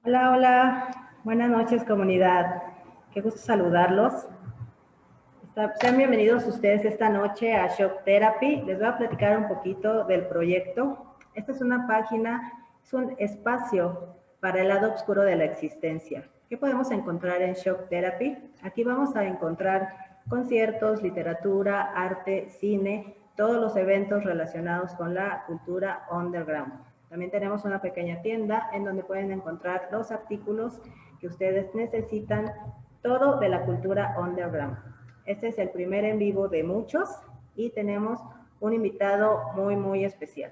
Hola, hola, buenas noches comunidad, qué gusto saludarlos. Sean bienvenidos ustedes esta noche a Shock Therapy. Les voy a platicar un poquito del proyecto. Esta es una página, es un espacio para el lado oscuro de la existencia. ¿Qué podemos encontrar en Shock Therapy? Aquí vamos a encontrar conciertos, literatura, arte, cine, todos los eventos relacionados con la cultura underground. También tenemos una pequeña tienda en donde pueden encontrar los artículos que ustedes necesitan, todo de la cultura underground. Este es el primer en vivo de muchos y tenemos un invitado muy especial.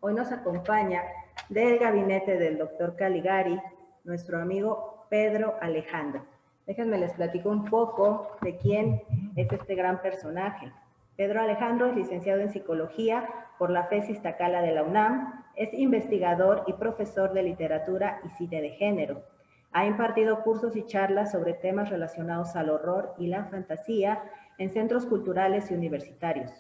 Hoy nos acompaña del gabinete del doctor Caligari, nuestro amigo Pedro Alejandro. Déjenme les platico un poco de quién es este gran personaje. Pedro Alejandro es licenciado en Psicología por la FES Iztacala de la UNAM, es investigador y profesor de literatura y cine de género. Ha impartido cursos y charlas sobre temas relacionados al horror y la fantasía en centros culturales y universitarios,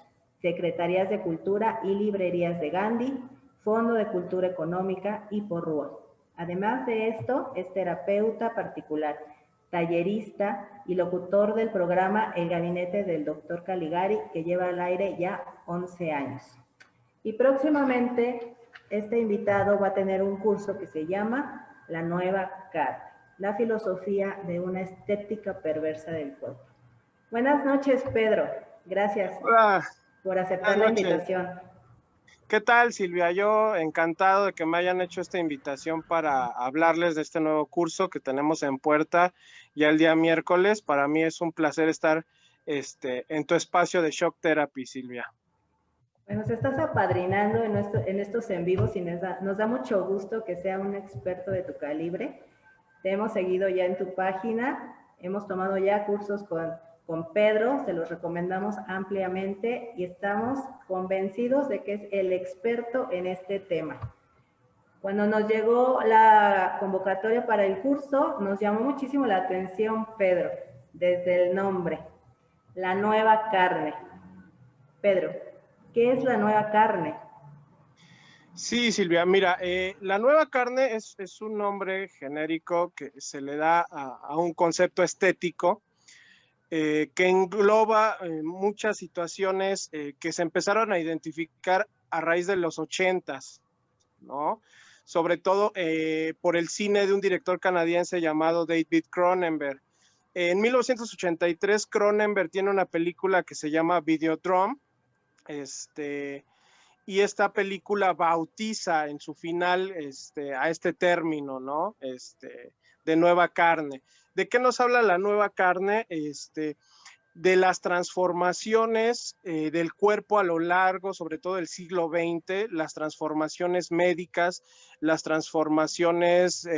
secretarías de cultura y librerías de Gandhi, Fondo de Cultura Económica y Porrúa. Además de esto, es terapeuta particular, tallerista y locutor del programa El Gabinete del Dr. Caligari, que lleva al aire ya 11 años. Y próximamente este invitado va a tener un curso que se llama La Nueva Carne, la filosofía de una estética perversa del cuerpo. Buenas noches, Pedro. Gracias Hola, por aceptar buenas la noches. invitación. ¿Qué tal, Silvia? Yo encantado de que me hayan hecho esta invitación para hablarles de este nuevo curso que tenemos en puerta ya el día miércoles. Para mí es un placer estar en tu espacio de Shock Therapy, Silvia. Bueno, se estás apadrinando en estos en vivos y nos da mucho gusto que sea un experto de tu calibre. Te hemos seguido ya en tu página, hemos tomado ya cursos con Pedro, se los recomendamos ampliamente y estamos convencidos de que es el experto en este tema. Cuando nos llegó la convocatoria para el curso, nos llamó muchísimo la atención, Pedro, desde el nombre, la nueva carne. Pedro, ¿qué es la nueva carne? Sí, Silvia, mira, la nueva carne es un nombre genérico que se le da a un concepto estético que engloba muchas situaciones que se empezaron a identificar a raíz de los 80s, ¿no? Sobre todo por el cine de un director canadiense llamado David Cronenberg. En 1983, Cronenberg tiene una película que se llama Videodrome, y esta película bautiza en su final a este término, ¿no? De nueva carne. ¿De qué nos habla la nueva carne? De las transformaciones del cuerpo a lo largo, sobre todo del siglo XX, las transformaciones médicas, las transformaciones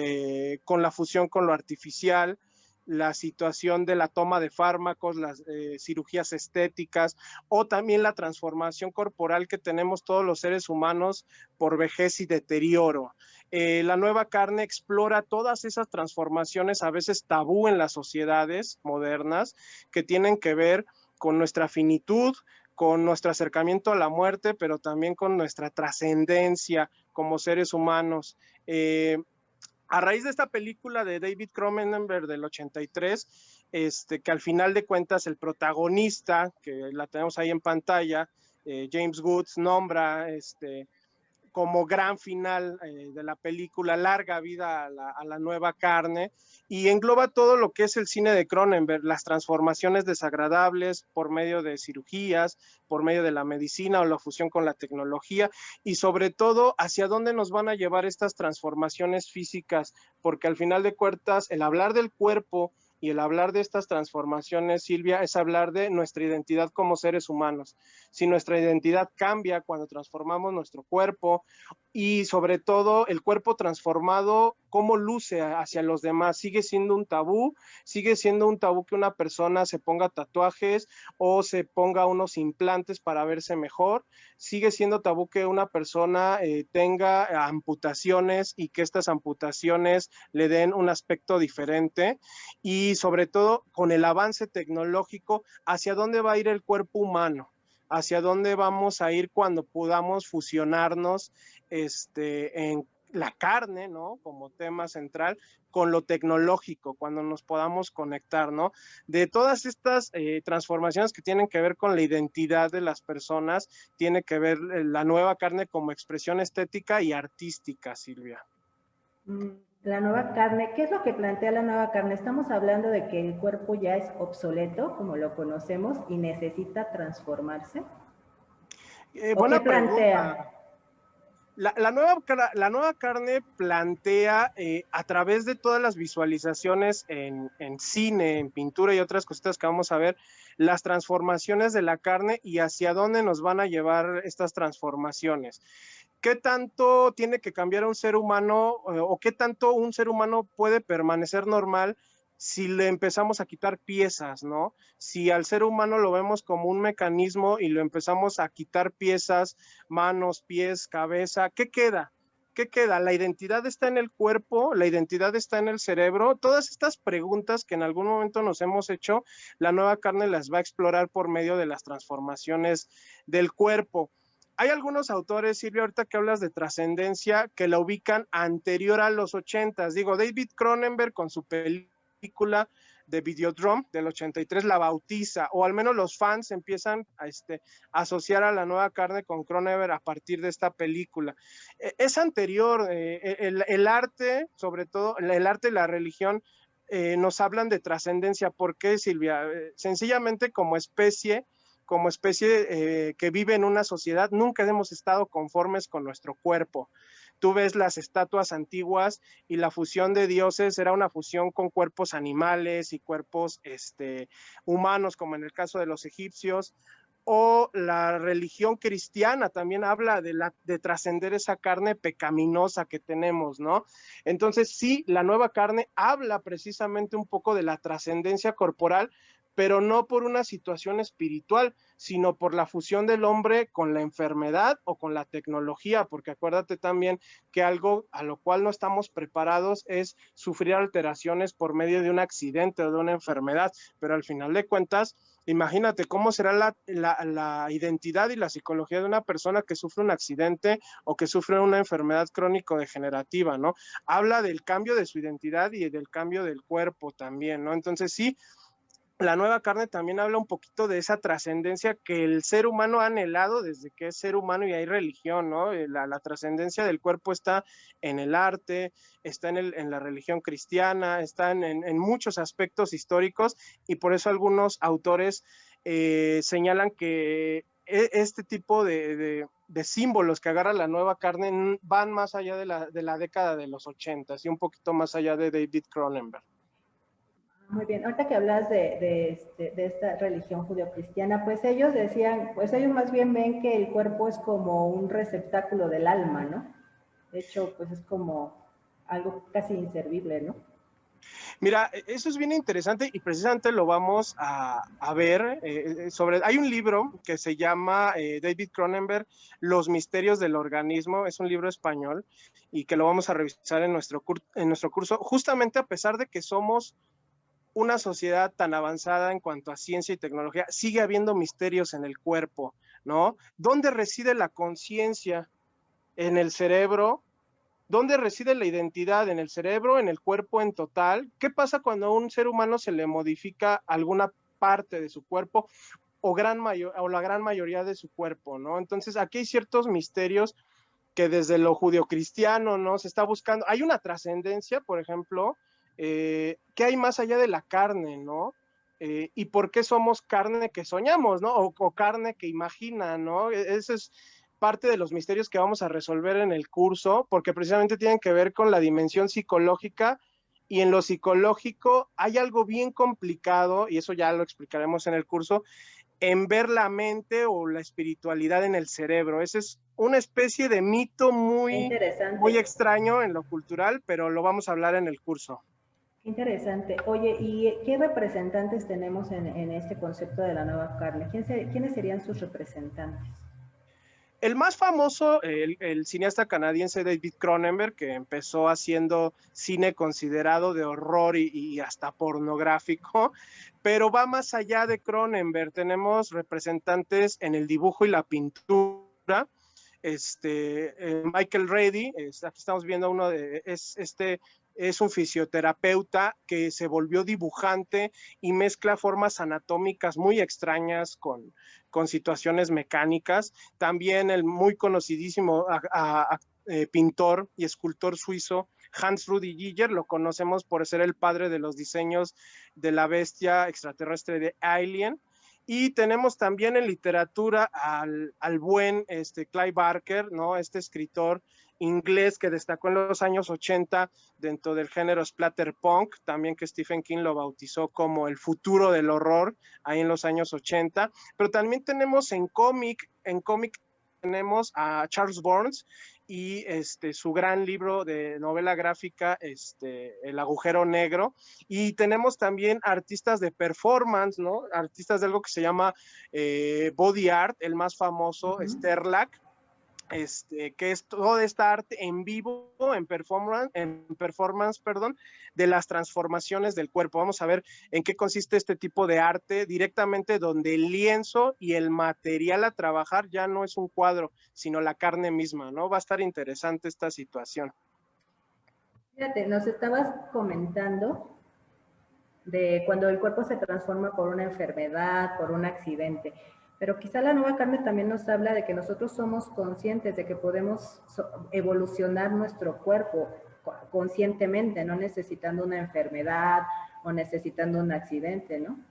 con la fusión con lo artificial, la situación de la toma de fármacos, las cirugías estéticas o también la transformación corporal que tenemos todos los seres humanos por vejez y deterioro. La nueva carne explora todas esas transformaciones a veces tabú en las sociedades modernas que tienen que ver con nuestra finitud, con nuestro acercamiento a la muerte, pero también con nuestra trascendencia como seres humanos. A raíz de esta película de David Cronenberg del 83, que al final de cuentas el protagonista, que la tenemos ahí en pantalla, James Woods, nombra como gran final de la película, larga vida a la nueva carne, y engloba todo lo que es el cine de Cronenberg, las transformaciones desagradables por medio de cirugías, por medio de la medicina o la fusión con la tecnología, y sobre todo hacia dónde nos van a llevar estas transformaciones físicas, porque al final de cuentas el hablar del cuerpo y el hablar de estas transformaciones, Silvia, es hablar de nuestra identidad como seres humanos. Si nuestra identidad cambia cuando transformamos nuestro cuerpo y sobre todo el cuerpo transformado, cómo luce hacia los demás, sigue siendo un tabú que una persona se ponga tatuajes o se ponga unos implantes para verse mejor, sigue siendo tabú que una persona tenga amputaciones y que estas amputaciones le den un aspecto diferente, y sobre todo con el avance tecnológico, hacia dónde va a ir el cuerpo humano, hacia dónde vamos a ir cuando podamos fusionarnos la carne, ¿no? Como tema central, con lo tecnológico, cuando nos podamos conectar, ¿no? De todas estas transformaciones que tienen que ver con la identidad de las personas, tiene que ver la nueva carne como expresión estética y artística, Silvia. La nueva carne, ¿qué es lo que plantea la nueva carne? Estamos hablando de que el cuerpo ya es obsoleto, como lo conocemos, y necesita transformarse. ¿O qué Buena plantea? pregunta. La nueva carne plantea a través de todas las visualizaciones en cine, en pintura y otras cositas que vamos a ver, las transformaciones de la carne y hacia dónde nos van a llevar estas transformaciones. ¿Qué tanto tiene que cambiar un ser humano o qué tanto un ser humano puede permanecer normal si le empezamos a quitar piezas, ¿no? Si al ser humano lo vemos como un mecanismo y lo empezamos a quitar piezas, manos, pies, cabeza, ¿qué queda? ¿Qué queda? ¿La identidad está en el cuerpo? ¿La identidad está en el cerebro? Todas estas preguntas que en algún momento nos hemos hecho, la nueva carne las va a explorar por medio de las transformaciones del cuerpo. Hay algunos autores, Silvia, ahorita que hablas de trascendencia, que la ubican anterior a los 80s. Digo, David Cronenberg con su película de Videodrome del 83 la bautiza, o al menos los fans empiezan a asociar a la nueva carne con Cronenberg a partir de esta película. Es anterior, el arte, sobre todo, el arte y la religión, nos hablan de trascendencia. ¿Por qué, Silvia? Sencillamente como especie que vive en una sociedad, nunca hemos estado conformes con nuestro cuerpo. Tú ves las estatuas antiguas y la fusión de dioses era una fusión con cuerpos animales y cuerpos humanos, como en el caso de los egipcios. O la religión cristiana también habla de trascender esa carne pecaminosa que tenemos, ¿no? Entonces sí, la nueva carne habla precisamente un poco de la trascendencia corporal, pero no por una situación espiritual, sino por la fusión del hombre con la enfermedad o con la tecnología, porque acuérdate también que algo a lo cual no estamos preparados es sufrir alteraciones por medio de un accidente o de una enfermedad, pero al final de cuentas, imagínate cómo será la identidad y la psicología de una persona que sufre un accidente o que sufre una enfermedad crónico-degenerativa, ¿no? Habla del cambio de su identidad y del cambio del cuerpo también, ¿no? Entonces sí, la nueva carne también habla un poquito de esa trascendencia que el ser humano ha anhelado desde que es ser humano y hay religión, ¿no? La trascendencia del cuerpo está en el arte, está en la religión cristiana, está en muchos aspectos históricos y por eso algunos autores señalan que este tipo de símbolos que agarra la nueva carne van más allá de la década de los 80 y un poquito más allá de David Cronenberg. Muy bien, ahorita que hablas de esta religión judeocristiana, pues ellos decían, pues ellos más bien ven que el cuerpo es como un receptáculo del alma, ¿no? De hecho, pues es como algo casi inservible, ¿no? Mira, eso es bien interesante y precisamente lo vamos a ver hay un libro que se llama David Cronenberg, Los misterios del organismo, es un libro español y que lo vamos a revisar en nuestro curso, justamente a pesar de que somos una sociedad tan avanzada en cuanto a ciencia y tecnología, sigue habiendo misterios en el cuerpo, ¿no? ¿Dónde reside la conciencia? ¿En el cerebro? ¿Dónde reside la identidad? ¿En el cerebro? ¿En el cuerpo en total? ¿Qué pasa cuando a un ser humano se le modifica alguna parte de su cuerpo o la gran mayoría de su cuerpo, ¿no? Entonces, aquí hay ciertos misterios que desde lo judeocristiano, ¿no? Se está buscando. Hay una trascendencia, por ejemplo, ¿qué hay más allá de la carne, ¿no? ¿Y por qué somos carne que soñamos, ¿no? O carne que imagina, ¿no? Eso es parte de los misterios que vamos a resolver en el curso, porque precisamente tienen que ver con la dimensión psicológica y en lo psicológico hay algo bien complicado, y eso ya lo explicaremos en el curso, en ver la mente o la espiritualidad en el cerebro. Ese es una especie de mito muy extraño en lo cultural, pero lo vamos a hablar en el curso. Qué interesante. Oye, ¿y qué representantes tenemos en este concepto de la nueva carne? ¿Quiénes serían sus representantes? El más famoso, el cineasta canadiense David Cronenberg, que empezó haciendo cine considerado de horror y hasta pornográfico, pero va más allá de Cronenberg. Tenemos representantes en el dibujo y la pintura. Michael Ready, aquí estamos viendo uno de, es un fisioterapeuta que se volvió dibujante y mezcla formas anatómicas muy extrañas con situaciones mecánicas. También el muy conocidísimo pintor y escultor suizo Hans Rudi Giger, lo conocemos por ser el padre de los diseños de la bestia extraterrestre de Alien. Y tenemos también en literatura al buen Clive Barker, ¿no? Este escritor inglés que destacó en los años 80 dentro del género splatterpunk, también que Stephen King lo bautizó como el futuro del horror, ahí en los años 80. Pero también tenemos en cómic tenemos a Charles Burns y su gran libro de novela gráfica, El agujero negro, y tenemos también artistas de performance, ¿no? Artistas de algo que se llama body art, el más famoso, Sterlac, que es toda esta arte en vivo, en performance, de las transformaciones del cuerpo. Vamos a ver en qué consiste este tipo de arte directamente, donde el lienzo y el material a trabajar ya no es un cuadro, sino la carne misma, ¿no? Va a estar interesante esta situación. Fíjate, nos estabas comentando de cuando el cuerpo se transforma por una enfermedad, por un accidente. Pero quizá la nueva carne también nos habla de que nosotros somos conscientes de que podemos evolucionar nuestro cuerpo conscientemente, no necesitando una enfermedad o necesitando un accidente, ¿no?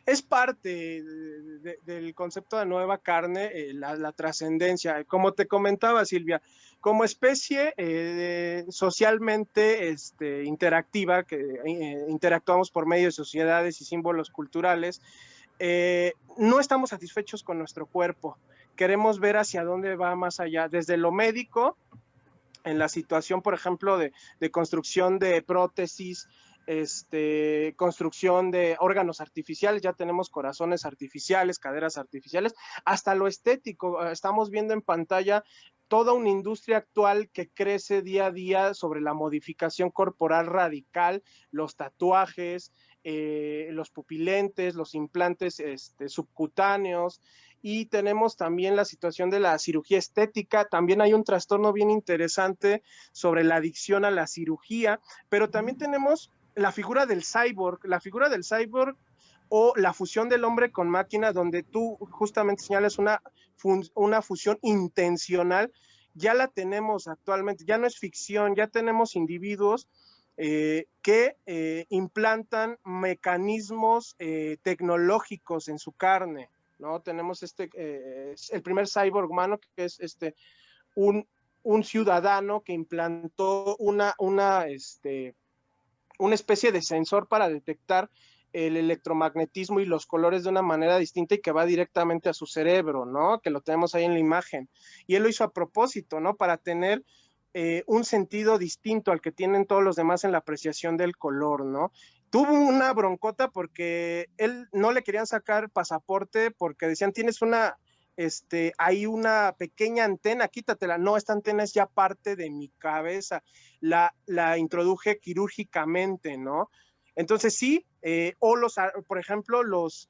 Es parte del concepto de nueva carne, la trascendencia. Como te comentaba, Silvia, como especie socialmente interactiva, que interactuamos por medio de sociedades y símbolos culturales, no estamos satisfechos con nuestro cuerpo. Queremos ver hacia dónde va más allá, desde lo médico, en la situación, por ejemplo, de construcción de prótesis, construcción de órganos artificiales, ya tenemos corazones artificiales, caderas artificiales, hasta lo estético. Estamos viendo en pantalla toda una industria actual que crece día a día sobre la modificación corporal radical, los tatuajes, los pupilentes, los implantes subcutáneos, y tenemos también la situación de la cirugía estética. También hay un trastorno bien interesante sobre la adicción a la cirugía, pero también tenemos la figura del cyborg o la fusión del hombre con máquina, donde tú justamente señalas una fusión intencional. Ya la tenemos actualmente, ya no es ficción, ya tenemos individuos que implantan mecanismos tecnológicos en su carne, ¿no? Tenemos el primer cyborg humano, que es un ciudadano que implantó una especie de sensor para detectar el electromagnetismo y los colores de una manera distinta, y que va directamente a su cerebro, ¿no? Que lo tenemos ahí en la imagen. Y él lo hizo a propósito, ¿no? Para tener un sentido distinto al que tienen todos los demás en la apreciación del color, ¿no? Tuvo una broncota porque él no le querían sacar pasaporte porque decían, tienes hay una pequeña antena, quítatela. No, esta antena es ya parte de mi cabeza, la introduje quirúrgicamente, ¿no? Entonces sí, por ejemplo, los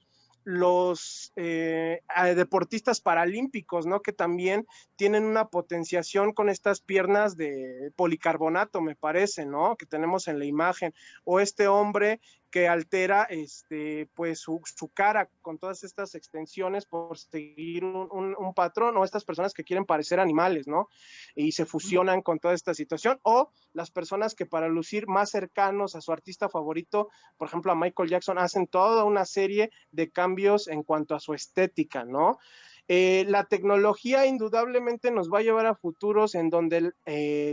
deportistas paralímpicos, ¿no? Que también tienen una potenciación con estas piernas de policarbonato, me parece, ¿no? Que tenemos en la imagen. O este hombre que altera pues su cara con todas estas extensiones por seguir un patrón, o estas personas que quieren parecer animales, ¿no? Y se fusionan con toda esta situación, o las personas que para lucir más cercanos a su artista favorito, por ejemplo a Michael Jackson, hacen toda una serie de cambios en cuanto a su estética, ¿no? La tecnología indudablemente nos va a llevar a futuros en donde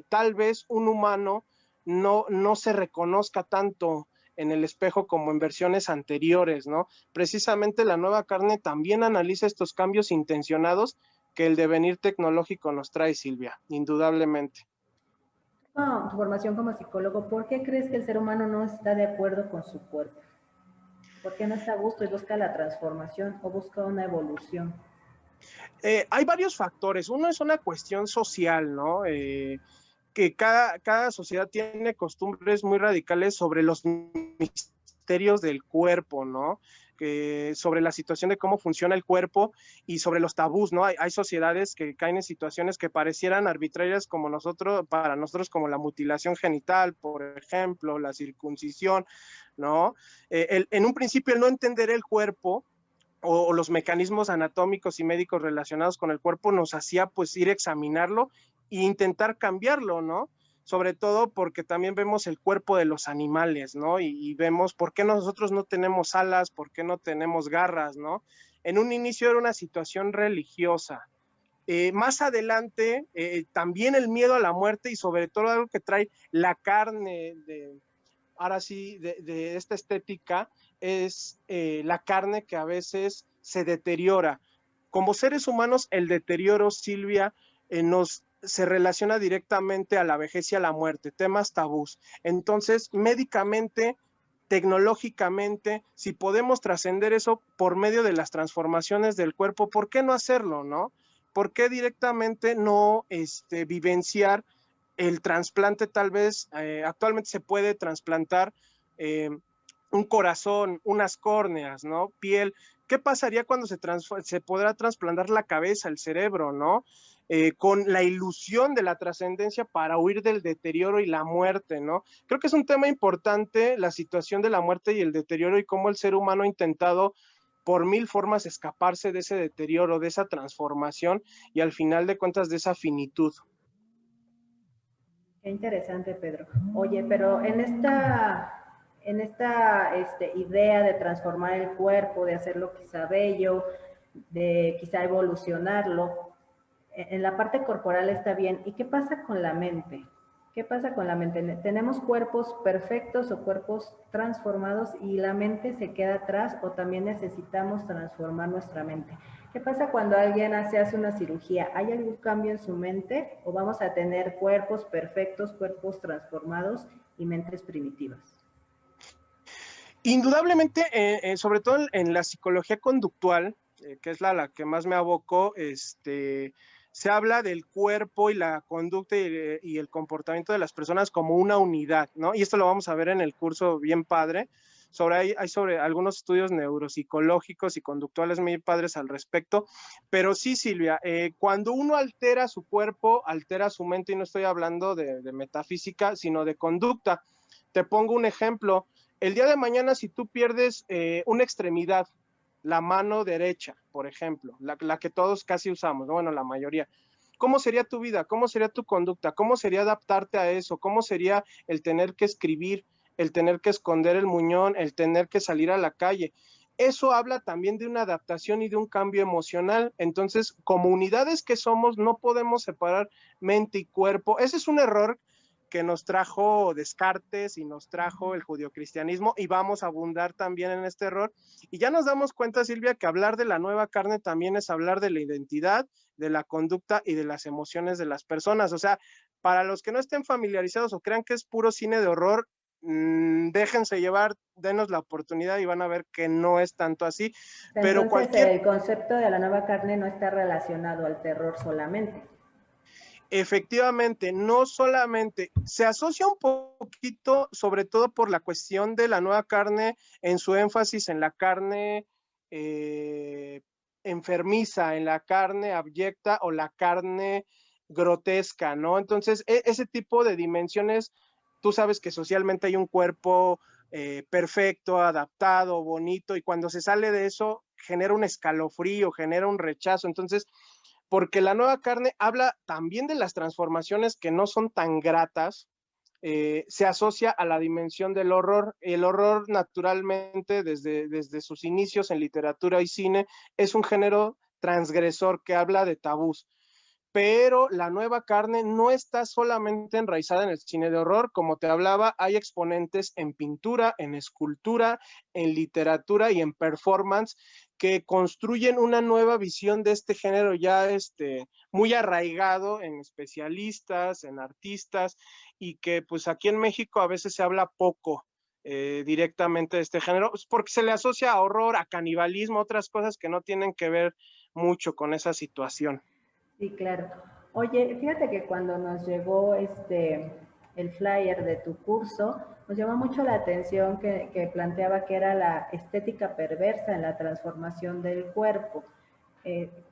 tal vez un humano no se reconozca tanto en el espejo como en versiones anteriores, ¿no? Precisamente la nueva carne también analiza estos cambios intencionados que el devenir tecnológico nos trae, Silvia, indudablemente. Tu formación como psicólogo, ¿por qué crees que el ser humano no está de acuerdo con su cuerpo? ¿Por qué no está a gusto y busca la transformación o busca una evolución? Hay varios factores. Uno es una cuestión social, ¿no? Que cada sociedad tiene costumbres muy radicales sobre los misterios del cuerpo, ¿no? sobre la situación de cómo funciona el cuerpo y sobre los tabús, ¿no? Hay sociedades que caen en situaciones que parecieran arbitrarias como para nosotros como la mutilación genital, por ejemplo, la circuncisión, ¿no? En un principio el no entender el cuerpo o los mecanismos anatómicos y médicos relacionados con el cuerpo nos hacía pues ir a examinarlo e intentar cambiarlo, ¿no? Sobre todo porque también vemos el cuerpo de los animales, ¿no? Y vemos por qué nosotros no tenemos alas, por qué no tenemos garras, ¿no? En un inicio era una situación religiosa. Más adelante, también el miedo a la muerte y sobre todo algo que trae la carne ahora sí, de esta estética es la carne que a veces se deteriora. Como seres humanos, el deterioro, Silvia, se relaciona directamente a la vejez y a la muerte, temas tabús. Entonces, médicamente, tecnológicamente, si podemos trascender eso por medio de las transformaciones del cuerpo, ¿por qué no hacerlo, no? ¿Por qué directamente no vivenciar el trasplante? Tal vez actualmente se puede trasplantar un corazón, unas córneas, ¿no? Piel. ¿Qué pasaría cuando se podrá trasplantar la cabeza, el cerebro, ¿no? Con la ilusión de la trascendencia para huir del deterioro y la muerte, ¿no? Creo que es un tema importante la situación de la muerte y el deterioro y cómo el ser humano ha intentado por mil formas escaparse de ese deterioro, de esa transformación y al final de cuentas de esa finitud. Qué interesante, Pedro. Oye, pero en esta idea de transformar el cuerpo, de hacerlo quizá bello, de quizá evolucionarlo, en la parte corporal está bien. ¿Y qué pasa con la mente? ¿Qué pasa con la mente? ¿Tenemos cuerpos perfectos o cuerpos transformados y la mente se queda atrás o también necesitamos transformar nuestra mente? ¿Qué pasa cuando alguien hace una cirugía? ¿Hay algún cambio en su mente o vamos a tener cuerpos perfectos, cuerpos transformados y mentes primitivas? Indudablemente, sobre todo en la psicología conductual, que es la que más me aboco, se habla del cuerpo y la conducta y el comportamiento de las personas como una unidad, ¿no? Y esto lo vamos a ver en el curso bien padre. Hay sobre algunos estudios neuropsicológicos y conductuales muy padres al respecto. Pero sí, Silvia, cuando uno altera su cuerpo, altera su mente, y no estoy hablando de metafísica, sino de conducta. Te pongo un ejemplo. El día de mañana, si tú pierdes una extremidad, la mano derecha, por ejemplo, la que todos casi usamos, ¿no? Bueno, la mayoría, ¿cómo sería tu vida? ¿Cómo sería tu conducta? ¿Cómo sería adaptarte a eso? ¿Cómo sería el tener que escribir, el tener que esconder el muñón, el tener que salir a la calle? Eso habla también de una adaptación y de un cambio emocional. Entonces, como unidades que somos, no podemos separar mente y cuerpo. Ese es un error que nos trajo Descartes y nos trajo el judio-cristianismo, y vamos a abundar también en este error. Y ya nos damos cuenta, Silvia, que hablar de la nueva carne también es hablar de la identidad, de la conducta y de las emociones de las personas. O sea, para los que no estén familiarizados o crean que es puro cine de horror, déjense llevar, denos la oportunidad y van a ver que no es tanto así. Pero Entonces, el concepto de la nueva carne no está relacionado al terror solamente. Efectivamente, no solamente se asocia un poquito, sobre todo por la cuestión de la nueva carne, en su énfasis en la carne enfermiza, en la carne abyecta o la carne grotesca, ¿no? Entonces, ese tipo de dimensiones, tú sabes que socialmente hay un cuerpo perfecto, adaptado, bonito, y cuando se sale de eso, genera un escalofrío, genera un rechazo. Entonces, porque la nueva carne habla también de las transformaciones que no son tan gratas, se asocia a la dimensión del horror. El horror, naturalmente, desde sus inicios en literatura y cine, es un género transgresor que habla de tabús. Pero la nueva carne no está solamente enraizada en el cine de horror. Como te hablaba, hay exponentes en pintura, en escultura, en literatura y en performance que construyen una nueva visión de este género ya muy arraigado en especialistas, en artistas, y que pues aquí en México a veces se habla poco directamente de este género, porque se le asocia a horror, a canibalismo, otras cosas que no tienen que ver mucho con esa situación. Sí, claro. Oye, fíjate que cuando nos llegó el flyer de tu curso, nos llamó mucho la atención que planteaba que era la estética perversa en la transformación del cuerpo.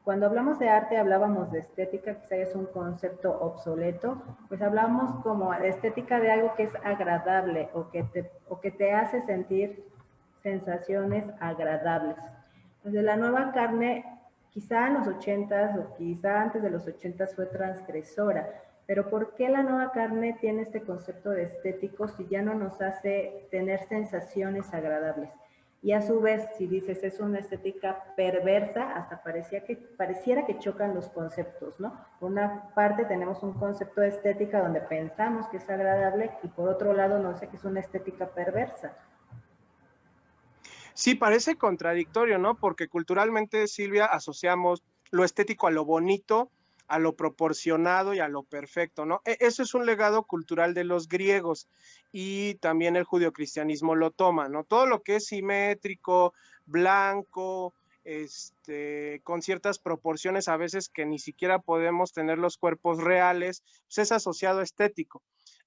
Cuando hablamos de arte, hablábamos de estética, quizá es un concepto obsoleto, pues hablamos como de estética de algo que es agradable o que te hace sentir sensaciones agradables. Entonces, la nueva carne, quizá en los 80s o quizá antes de los 80s fue transgresora, pero ¿por qué la nueva carne tiene este concepto de estético si ya no nos hace tener sensaciones agradables? Y a su vez, si dices es una estética perversa, hasta pareciera que chocan los conceptos, ¿no? Por una parte tenemos un concepto de estética donde pensamos que es agradable y por otro lado nos dice que es una estética perversa. Sí, parece contradictorio, ¿no? Porque culturalmente, Silvia, asociamos lo estético a lo bonito, a lo proporcionado y a lo perfecto, ¿no? Eso es un legado cultural de los griegos y también el judeocristianismo lo toma, ¿no? Todo lo que es simétrico, blanco, con ciertas proporciones a veces que ni siquiera podemos tener los cuerpos reales, pues es asociado a estético.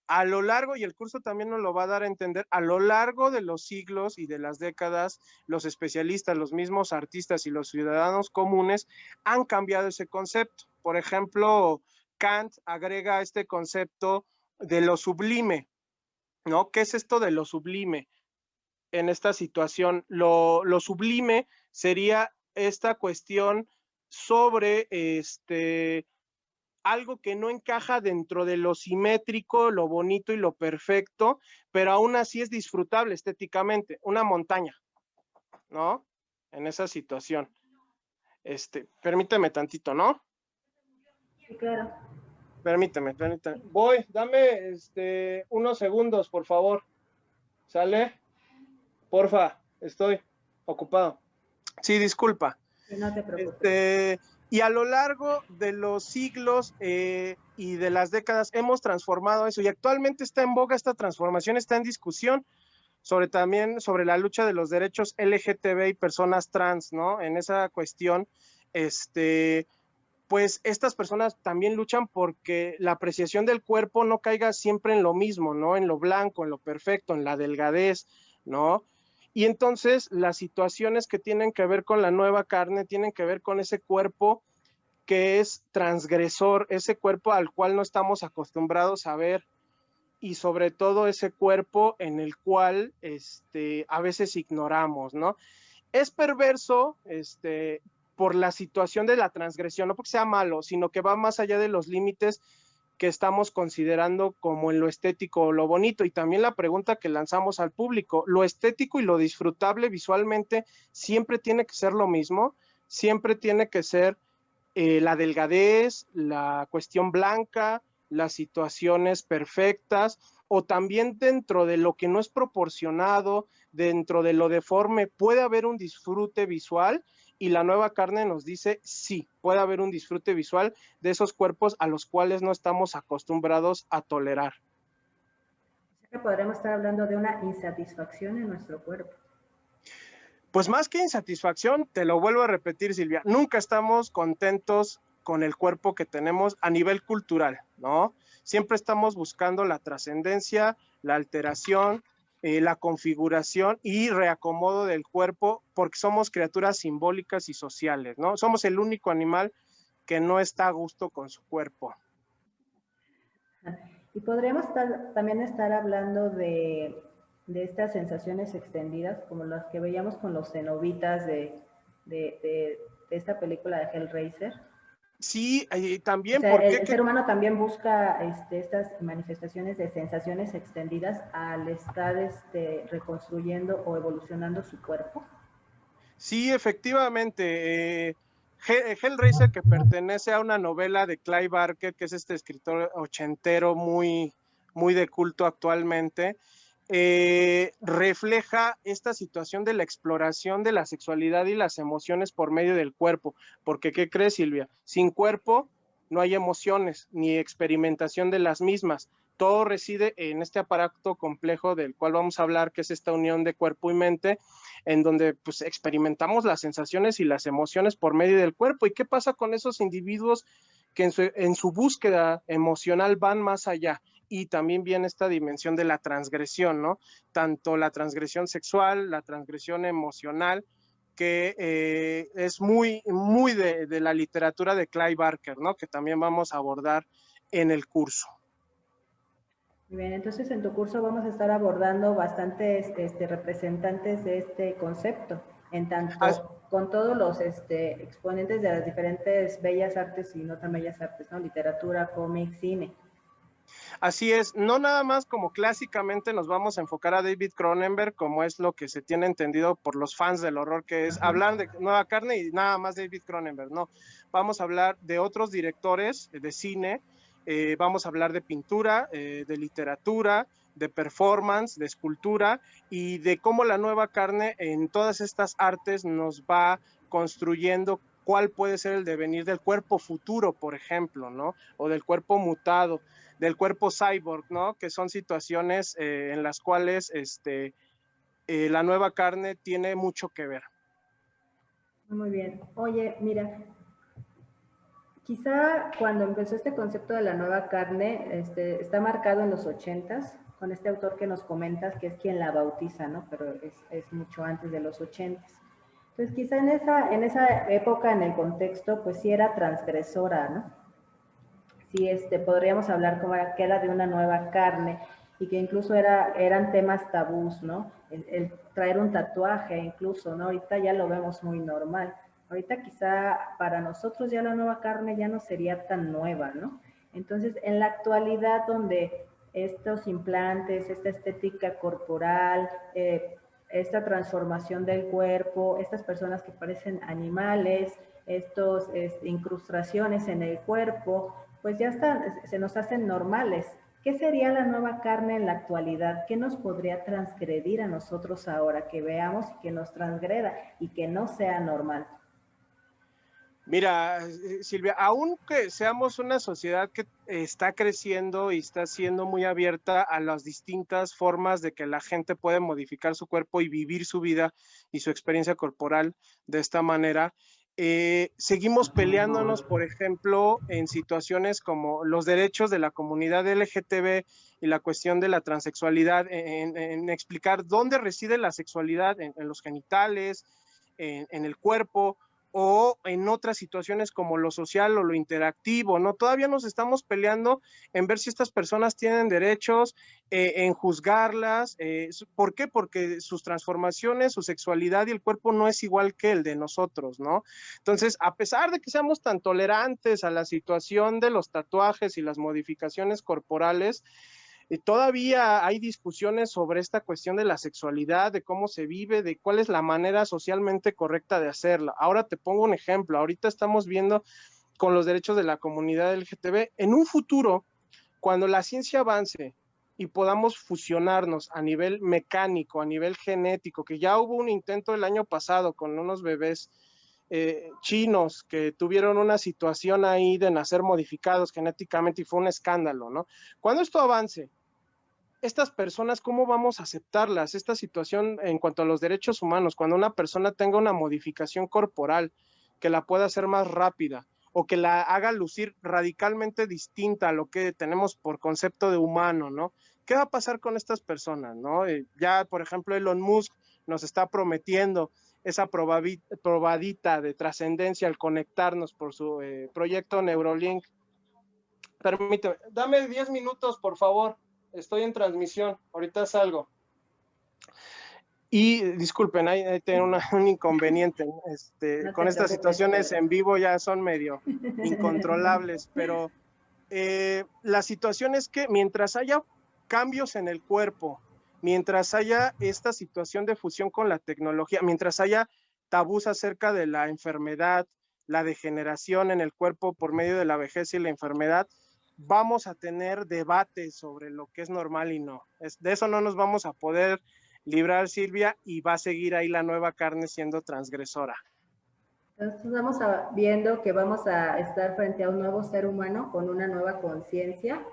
A lo largo, y el curso también nos lo va a dar a entender, a lo largo de los siglos y de las décadas, los especialistas, los mismos artistas y los ciudadanos comunes han cambiado ese concepto. Por ejemplo, Kant agrega este concepto de lo sublime, ¿no? ¿Qué es esto de lo sublime en esta situación? Lo sublime sería esta cuestión sobre algo que no encaja dentro de lo simétrico, lo bonito y lo perfecto, pero aún así es disfrutable estéticamente, una montaña, ¿no? En esa situación. Permíteme tantito, ¿no? Sí, claro. Permíteme. Voy, dame unos segundos, por favor. ¿Sale? Porfa, estoy ocupado. Sí, disculpa. Sí, no te preocupes. Y a lo largo de los siglos y de las décadas hemos transformado eso y actualmente está en boga esta transformación, está en discusión también sobre la lucha de los derechos LGTB y personas trans, ¿no? En esa cuestión, pues estas personas también luchan porque la apreciación del cuerpo no caiga siempre en lo mismo, ¿no? En lo blanco, en lo perfecto, en la delgadez, ¿no? Y entonces las situaciones que tienen que ver con la nueva carne tienen que ver con ese cuerpo que es transgresor, ese cuerpo al cual no estamos acostumbrados a ver y sobre todo ese cuerpo en el cual a veces ignoramos, ¿no? Es perverso por la situación de la transgresión, no porque sea malo, sino que va más allá de los límites que estamos considerando como en lo estético o lo bonito. Y también la pregunta que lanzamos al público, ¿lo estético y lo disfrutable visualmente siempre tiene que ser lo mismo? ¿Siempre tiene que ser la delgadez, la cuestión blanca, las situaciones perfectas? O también dentro de lo que no es proporcionado, dentro de lo deforme, puede haber un disfrute visual, y la nueva carne nos dice sí, puede haber un disfrute visual de esos cuerpos a los cuales no estamos acostumbrados a tolerar. O sea que podremos estar hablando de una insatisfacción en nuestro cuerpo. Pues más que insatisfacción, te lo vuelvo a repetir, Silvia, nunca estamos contentos con el cuerpo que tenemos a nivel cultural, ¿no? Siempre estamos buscando la trascendencia, la alteración, la configuración y reacomodo del cuerpo, porque somos criaturas simbólicas y sociales, ¿no? Somos el único animal que no está a gusto con su cuerpo. Y podríamos también estar hablando de estas sensaciones extendidas, como las que veíamos con los cenobitas de esta película de Hellraiser. Sí, también o sea, porque el ser humano también busca estas manifestaciones de sensaciones extendidas al estar reconstruyendo o evolucionando su cuerpo. Sí, efectivamente. Hellraiser, que pertenece a una novela de Clive Barker, que es este escritor ochentero muy, muy de culto actualmente, refleja esta situación de la exploración de la sexualidad y las emociones por medio del cuerpo. Porque, ¿qué crees, Silvia? Sin cuerpo no hay emociones ni experimentación de las mismas. Todo reside en este aparato complejo del cual vamos a hablar, que es esta unión de cuerpo y mente, en donde pues experimentamos las sensaciones y las emociones por medio del cuerpo. ¿Y qué pasa con esos individuos que en su búsqueda emocional van más allá y también viene esta dimensión de la transgresión, ¿no? Tanto la transgresión sexual, la transgresión emocional, que es muy de la literatura de Clive Barker, ¿no? Que también vamos a abordar en el curso. Muy bien, entonces en tu curso vamos a estar abordando bastantes representantes de este concepto, en tanto con todos los exponentes de las diferentes bellas artes y no tan bellas artes, ¿no? Literatura, cómic, cine. Así es, no nada más como clásicamente nos vamos a enfocar a David Cronenberg, como es lo que se tiene entendido por los fans del horror, que es hablar de Nueva Carne y nada más David Cronenberg, no. Vamos a hablar de otros directores de cine, vamos a hablar de pintura, de literatura, de performance, de escultura y de cómo la Nueva Carne en todas estas artes nos va construyendo cuál puede ser el devenir del cuerpo futuro, por ejemplo, ¿no? O del cuerpo mutado, del cuerpo cyborg, ¿no? Que son situaciones en las cuales la Nueva Carne tiene mucho que ver. Muy bien. Oye, mira, quizá cuando empezó este concepto de la Nueva Carne, está marcado en los 80s, con este autor que nos comentas, que es quien la bautiza, ¿no? Pero es mucho antes de los 80s. Entonces, quizá en esa época, en el contexto, pues sí era transgresora, ¿no? Sí, podríamos hablar como que era de una nueva carne y que incluso eran temas tabús, ¿no? El traer un tatuaje incluso, ¿no? Ahorita ya lo vemos muy normal. Ahorita quizá para nosotros ya la nueva carne ya no sería tan nueva, ¿no? Entonces, en la actualidad donde estos implantes, esta estética corporal, esta transformación del cuerpo, estas personas que parecen animales, estos incrustaciones en el cuerpo, pues ya están, se nos hacen normales. ¿Qué sería la nueva carne en la actualidad? ¿Qué nos podría transgredir a nosotros ahora que veamos y que nos transgreda y que no sea normal? Mira, Silvia, aunque seamos una sociedad que está creciendo y está siendo muy abierta a las distintas formas de que la gente puede modificar su cuerpo y vivir su vida y su experiencia corporal de esta manera, seguimos peleándonos, por ejemplo, en situaciones como los derechos de la comunidad LGTB y la cuestión de la transexualidad, en explicar dónde reside la sexualidad, en los genitales, en el cuerpo, o en otras situaciones como lo social o lo interactivo, ¿no? Todavía nos estamos peleando en ver si estas personas tienen derechos, en juzgarlas. ¿Por qué? Porque sus transformaciones, su sexualidad y el cuerpo no es igual que el de nosotros, ¿no? Entonces, a pesar de que seamos tan tolerantes a la situación de los tatuajes y las modificaciones corporales, todavía hay discusiones sobre esta cuestión de la sexualidad, de cómo se vive, de cuál es la manera socialmente correcta de hacerla. Ahora te pongo un ejemplo. Ahorita estamos viendo con los derechos de la comunidad LGTB, en un futuro, cuando la ciencia avance y podamos fusionarnos a nivel mecánico, a nivel genético, que ya hubo un intento el año pasado con unos bebés chinos que tuvieron una situación ahí de nacer modificados genéticamente y fue un escándalo, ¿no? Cuando esto avance, estas personas, ¿cómo vamos a aceptarlas? Esta situación en cuanto a los derechos humanos, cuando una persona tenga una modificación corporal que la pueda hacer más rápida o que la haga lucir radicalmente distinta a lo que tenemos por concepto de humano, ¿no? ¿Qué va a pasar con estas personas, no? Ya, por ejemplo, Elon Musk nos está prometiendo esa probadita de trascendencia al conectarnos por su proyecto Neuralink. Permíteme, dame 10 minutos, por favor. Estoy en transmisión, ahorita salgo. Y disculpen, ahí tengo un inconveniente. No Con te estas preocupes, situaciones Pedro. en vivo ya son medio incontrolables, pero la situación es que mientras haya cambios en el cuerpo, mientras haya esta situación de fusión con la tecnología, mientras haya tabús acerca de la enfermedad, la degeneración en el cuerpo por medio de la vejez y la enfermedad, vamos a tener debates sobre lo que es normal y no. De eso no nos vamos a poder librar, Silvia, y va a seguir ahí la nueva carne siendo transgresora. Entonces viendo que vamos a estar frente a un nuevo ser humano con una nueva conciencia.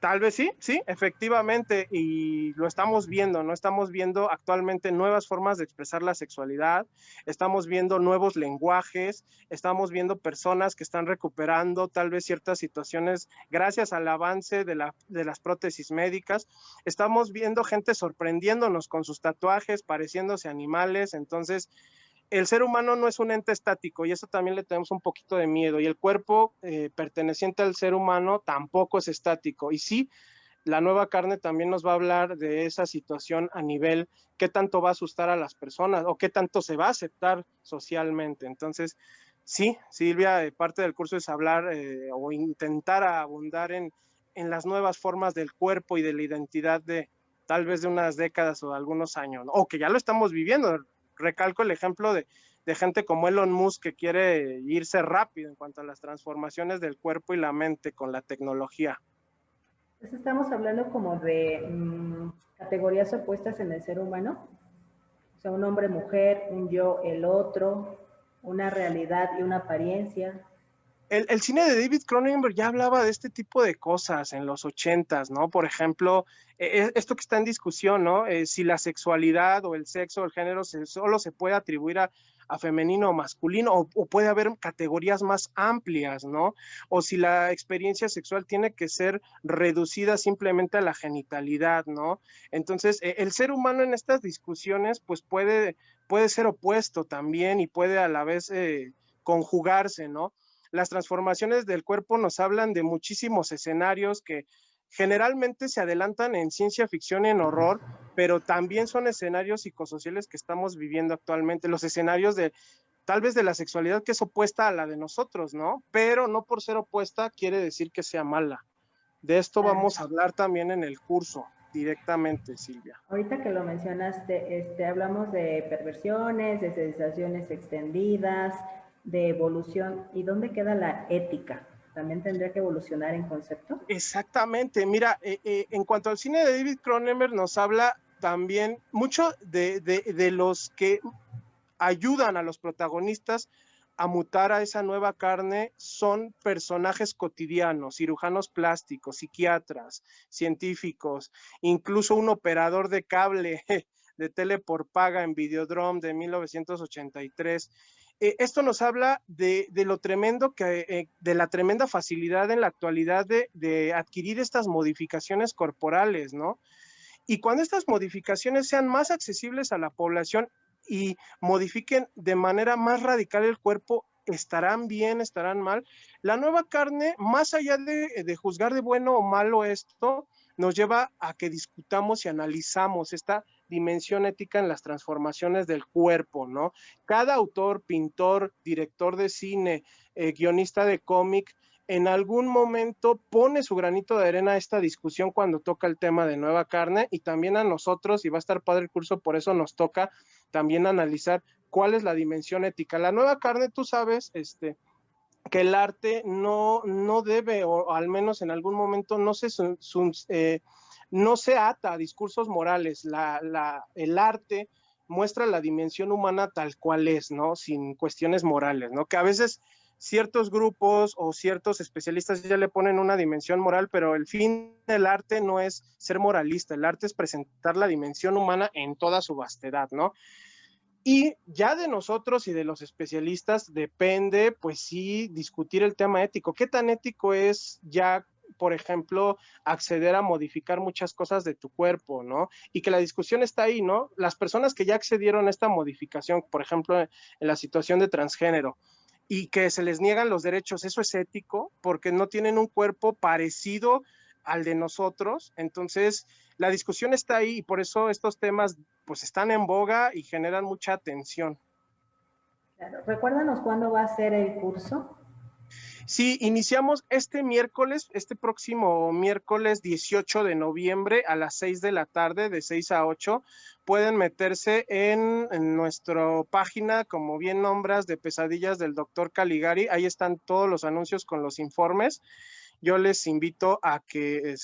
Tal vez sí, sí, efectivamente, y lo estamos viendo, ¿no? Estamos viendo actualmente nuevas formas de expresar la sexualidad, estamos viendo nuevos lenguajes, estamos viendo personas que están recuperando tal vez ciertas situaciones gracias al avance de las prótesis médicas, estamos viendo gente sorprendiéndonos con sus tatuajes, pareciéndose animales, entonces el ser humano no es un ente estático y eso también le tenemos un poquito de miedo y el cuerpo perteneciente al ser humano tampoco es estático y sí, la nueva carne también nos va a hablar de esa situación a nivel qué tanto va a asustar a las personas o qué tanto se va a aceptar socialmente. Entonces, sí, Silvia, parte del curso es hablar o intentar abundar en las nuevas formas del cuerpo y de la identidad de tal vez de unas décadas o de algunos años, ¿no? O que ya lo estamos viviendo. Recalco el ejemplo de gente como Elon Musk que quiere irse rápido en cuanto a las transformaciones del cuerpo y la mente con la tecnología. Entonces estamos hablando como de categorías opuestas en el ser humano. O sea, un hombre, mujer, un yo, el otro, una realidad y una apariencia. El cine de David Cronenberg ya hablaba de este tipo de cosas en los 80s, ¿no? Por ejemplo, esto que está en discusión, ¿no? Si la sexualidad o el sexo o el género solo se puede atribuir a femenino o masculino, o puede haber categorías más amplias, ¿no? O si la experiencia sexual tiene que ser reducida simplemente a la genitalidad, ¿no? Entonces, el ser humano en estas discusiones, pues puede ser opuesto también y puede a la vez conjugarse, ¿no? Las transformaciones del cuerpo nos hablan de muchísimos escenarios que generalmente se adelantan en ciencia ficción y en horror, pero también son escenarios psicosociales que estamos viviendo actualmente, los escenarios de tal vez de la sexualidad que es opuesta a la de nosotros, ¿no? Pero no por ser opuesta quiere decir que sea mala. De esto vamos a hablar también en el curso directamente, Silvia. Ahorita que lo mencionaste, hablamos de perversiones, de sensaciones extendidas, de evolución. ¿Y dónde queda la ética? ¿También tendría que evolucionar en concepto? Exactamente, mira, en cuanto al cine de David Cronenberg nos habla también mucho de los que ayudan a los protagonistas a mutar a esa nueva carne son personajes cotidianos, cirujanos plásticos, psiquiatras, científicos, incluso un operador de cable de tele por paga en Videodrome de 1983. Esto nos habla de lo tremendo de la tremenda facilidad en la actualidad de adquirir estas modificaciones corporales, ¿no? Y cuando estas modificaciones sean más accesibles a la población y modifiquen de manera más radical el cuerpo, estarán bien, estarán mal. La nueva carne, más allá de juzgar de bueno o malo esto, nos lleva a que discutamos y analizamos esta dimensión ética en las transformaciones del cuerpo, ¿no? Cada autor, pintor, director de cine, guionista de cómic, en algún momento pone su granito de arena a esta discusión cuando toca el tema de nueva carne y también a nosotros, y va a estar padre el curso, por eso nos toca también analizar cuál es la dimensión ética. La nueva carne, tú sabes, que el arte no debe, o al menos en algún momento, no se ata a discursos morales. El arte muestra la dimensión humana tal cual es, ¿no? Sin cuestiones morales, ¿no? Que a veces ciertos grupos o ciertos especialistas ya le ponen una dimensión moral, pero el fin del arte no es ser moralista, el arte es presentar la dimensión humana en toda su vastedad, ¿no? Y ya de nosotros y de los especialistas depende, pues sí, discutir el tema ético. ¿Qué tan ético es ya, por ejemplo, acceder a modificar muchas cosas de tu cuerpo, ¿no? Y que la discusión está ahí, ¿no? Las personas que ya accedieron a esta modificación, por ejemplo, en la situación de transgénero, y que se les niegan los derechos, ¿eso es ético? Porque no tienen un cuerpo parecido al de nosotros. Entonces, la discusión está ahí y por eso estos temas pues están en boga y generan mucha atención. Claro. Recuérdanos cuándo va a ser el curso. Sí, iniciamos este próximo miércoles 18 de noviembre a las 6 de la tarde, de 6 a 8. Pueden meterse en nuestra página, como bien nombras, de Pesadillas del Dr. Caligari. Ahí están todos los anuncios con los informes. Yo les invito a que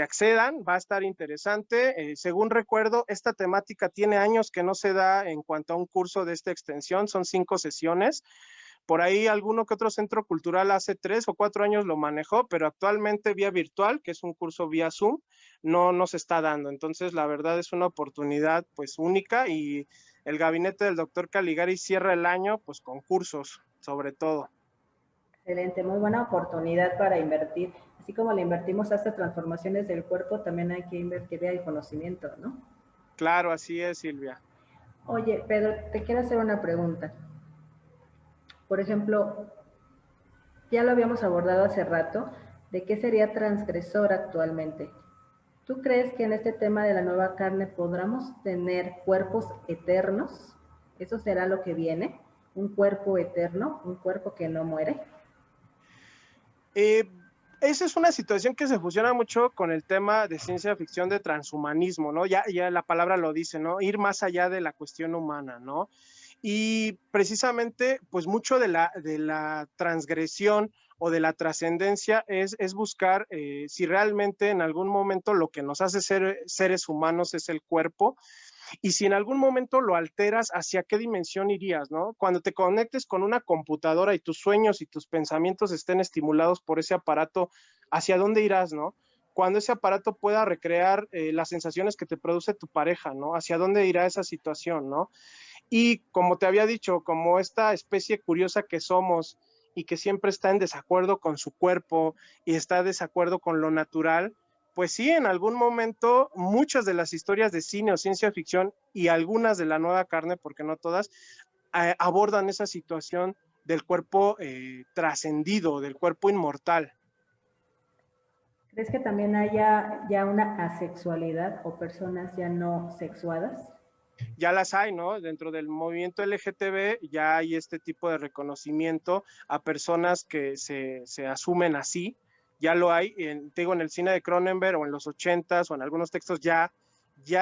accedan, va a estar interesante. Según recuerdo, esta temática tiene años que no se da en cuanto a un curso de esta extensión, son 5 sesiones, Por ahí alguno que otro centro cultural hace 3 o 4 años lo manejó, pero actualmente vía virtual, que es un curso vía Zoom, no se está dando. Entonces, la verdad es una oportunidad pues única y el gabinete del doctor Caligari cierra el año pues con cursos, sobre todo. Excelente, muy buena oportunidad para invertir. Así como le invertimos a estas transformaciones del cuerpo, también hay que invertir en el conocimiento, ¿no? Claro, así es, Silvia. Oye, Pedro, te quiero hacer una pregunta. Por ejemplo, ya lo habíamos abordado hace rato, de qué sería transgresor actualmente. ¿Tú crees que en este tema de la nueva carne podamos tener cuerpos eternos? ¿Eso será lo que viene? ¿Un cuerpo eterno? ¿Un cuerpo que no muere? Eh, Esa es una situación que se fusiona mucho con el tema de ciencia ficción de transhumanismo, ¿no? Ya la palabra lo dice, ¿no? Ir más allá de la cuestión humana, ¿no? Y precisamente, pues mucho de la transgresión o de la trascendencia es buscar si realmente en algún momento lo que nos hace ser seres humanos es el cuerpo y si en algún momento lo alteras, ¿hacia qué dimensión irías, no? Cuando te conectes con una computadora y tus sueños y tus pensamientos estén estimulados por ese aparato, ¿hacia dónde irás, no? Cuando ese aparato pueda recrear las sensaciones que te produce tu pareja, ¿no? ¿Hacia dónde irá esa situación, no? Y como te había dicho, como esta especie curiosa que somos y que siempre está en desacuerdo con su cuerpo y está en desacuerdo con lo natural, pues sí, en algún momento muchas de las historias de cine o ciencia ficción y algunas de la nueva carne, porque no todas, abordan esa situación del cuerpo trascendido, del cuerpo inmortal. ¿Crees que también haya ya una asexualidad o personas ya no sexuadas? Ya las hay, ¿no? Dentro del movimiento LGTB ya hay este tipo de reconocimiento a personas que se asumen así, ya lo hay, te digo, en el cine de Cronenberg o en los 80s o en algunos textos ya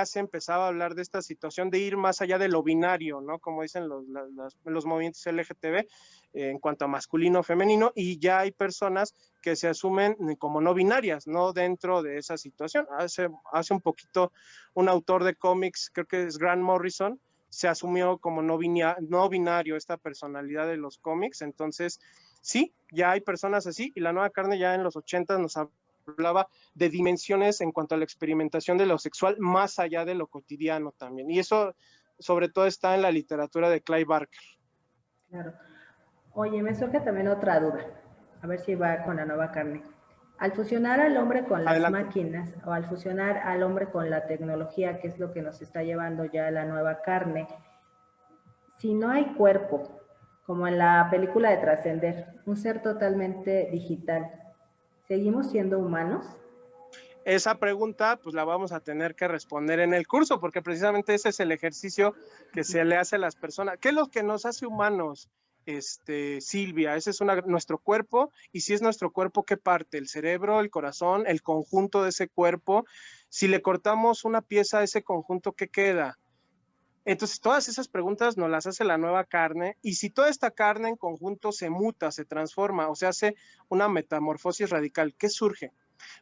se empezaba a hablar de esta situación de ir más allá de lo binario, ¿no? Como dicen los movimientos LGTB en cuanto a masculino o femenino, y ya hay personas que se asumen como no binarias, no dentro de esa situación. Hace un poquito un autor de cómics, creo que es Grant Morrison, se asumió como no binario esta personalidad de los cómics, entonces sí, ya hay personas así, y la nueva carne ya en los 80 nos hablaba de dimensiones en cuanto a la experimentación de lo sexual más allá de lo cotidiano también, y eso sobre todo está en la literatura de Clive Barker. Claro. Oye, me surge también otra duda, a ver si va con la nueva carne. Al fusionar al hombre con las Adelante. máquinas o al fusionar al hombre con la tecnología, que es lo que nos está llevando ya a la nueva carne, si no hay cuerpo, como en la película de Trascender, un ser totalmente digital, ¿seguimos siendo humanos? Esa pregunta pues la vamos a tener que responder en el curso, porque precisamente ese es el ejercicio que se le hace a las personas. ¿Qué es lo que nos hace humanos, Silvia? Ese es nuestro cuerpo, y si es nuestro cuerpo, ¿qué parte? ¿El cerebro, el corazón, el conjunto de ese cuerpo? Si le cortamos una pieza a ese conjunto, ¿qué queda? Entonces, todas esas preguntas nos las hace la nueva carne, y si toda esta carne en conjunto se muta, se transforma o se hace una metamorfosis radical, ¿qué surge?